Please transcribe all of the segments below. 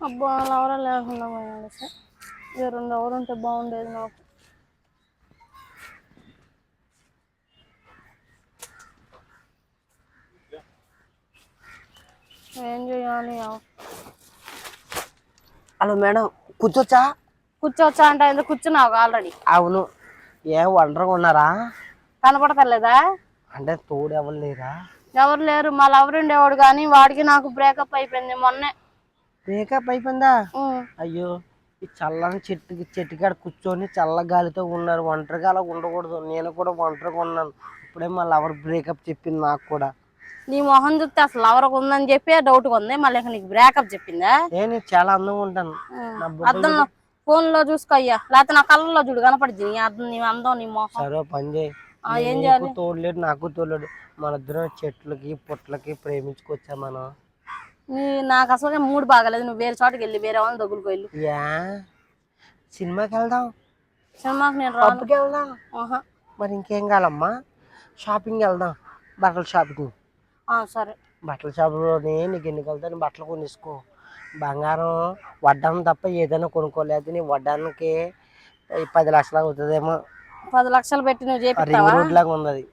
అబ్బా లవరా లేకుండా పోయాడు సార్. ఇక 2 ఎవరు ఉంటే బాగుండేది నాకు. ఏం చేయాలి? Hello madam, కూర్చోచ్చా? కూర్చోవచ్చా అంటే ఎందుకు కూర్చున్నావు ఆల్రెడీ? అవును. ఏం ఒంటరిగా ఉన్నారా? కనపడతలేదా? అంటే తోడు ఎవరు లేరా? ఎవరు లేరు. మా లవర్ ఉండేవాడు కానీ వాడికి నాకు బ్రేకప్ అయిపోయింది మొన్నే. బ్రేకప్ అయిపోయిందా? అయ్యో, ఈ చల్లని చెట్టుకాడ కూర్చొని చల్ల గాలితో ఉన్నారు. ఒంటరిగా అలా ఉండకూడదు. నేను కూడా ఒంటరిగా ఉన్నాను. ఇప్పుడే మా లవర్ బ్రేకప్ చెప్పింది నాకు కూడా. నీ మొహం చూస్తే అసలు లవర్ ఉందని చెప్పి డౌట్గా ఉంది. మళ్ళీ నీకు బ్రేకప్ చెప్పిందా? నేను చాలా అందంగా ఉంటాను. అద్దంలో ఫోన్ లో చూసుకో అయ్యా, లేకపోతే నా కళ్ళలో చూడు కనపడింది నీ అద్దం, నీ అందం, నీ మొహం. సరే పని చేయి. ఏం నీకు చేయాలి? తోడలేడు, నాకు తోడలేడు. మన ఇద్దరం చెట్లకి పుట్లకి ప్రేమించుకొచ్చా మనం. నాకు అసలు మూడు బాగాలేదు. నువ్వు వేరే చోటకి వెళ్ళి వేరే వాళ్ళని దగ్గరకు వెళ్ళు. సినిమాకి వెళ్దాం. సినిమాకి నేను పబ్కి వెళ్దాం. మరి ఇంకేం కావాలమ్మా? షాపింగ్ వెళ్దాం, బట్టల షాపింగ్. సరే. బట్టల షాపులోనే నీకు ఎన్ని వెళ్తాను బట్టలు కొనిసుకో. బంగారం వడ్డానం తప్ప ఏదైనా కొనుక్కోలేదు. నీ వడ్డానికి 10 లక్షలు అవుతుందేమో. 10 లక్షలు పెట్టి నువ్వు రింగ్ చేపిస్తావా? రోడ్ లాగా ఉంది.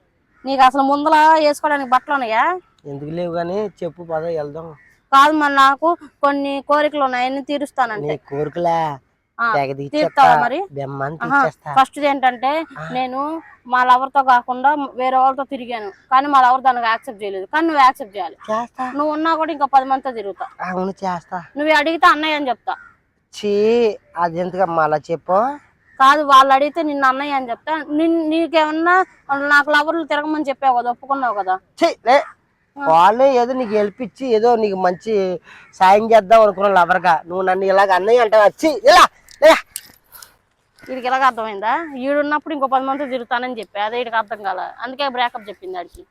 నీకు అసలు ముందలా వేసుకోవడానికి బట్టలు ఉన్నాయా? ఎందుకు లేవు కానీ చెప్పు, పద వెళ్దాం. కాదు, మరి నాకు కొన్ని కోరికలు ఉన్నాయి, అన్ని తీరుస్తానంటే. నీ కోరికలా? తీరుతావా మరి? ఫస్ట్ ఏంటంటే, నేను మా లవర్ తో కాకుండా వేరే వాళ్ళతో తిరిగాను, కానీ మా లవర్ దానికి యాక్సెప్ట్ చేయలేదు. కానీ నువ్వు యాక్సెప్ట్ చేయాలి. నువ్వు ఉన్నా కూడా ఇంకా 10 మందితో తిరుగుతా. అవును చేస్తా. నువ్వు అడిగితే అన్నయ్య అని చెప్తా. అది ఎందుకమ్మా అలా చెప్పు? కాదు, వాళ్ళు అడిగితే నిన్ను అన్నయ్య అని చెప్తా. నీకేమన్నా నాకు లవర్లు తిరగమని చెప్పావు కదా, ఒప్పుకున్నావు కదా. వాళ్ళే ఏదో నీకు హెల్ప్ ఇచ్చి ఏదో నీకు మంచి సాయం చేద్దాం అనుకున్నావు లవర్గా. నువ్వు నన్ను ఇలాగ అన్నయ్య అంటావు. వచ్చి ఇలా వీడికి ఇలాగ అర్థమైందా? ఈడున్నప్పుడు ఇంకో 10 మందితో తిరుగుతానని చెప్పి అదే వీడికి అర్థం కాల. అందుకే బ్రేకప్ చెప్పింది ఆడికి.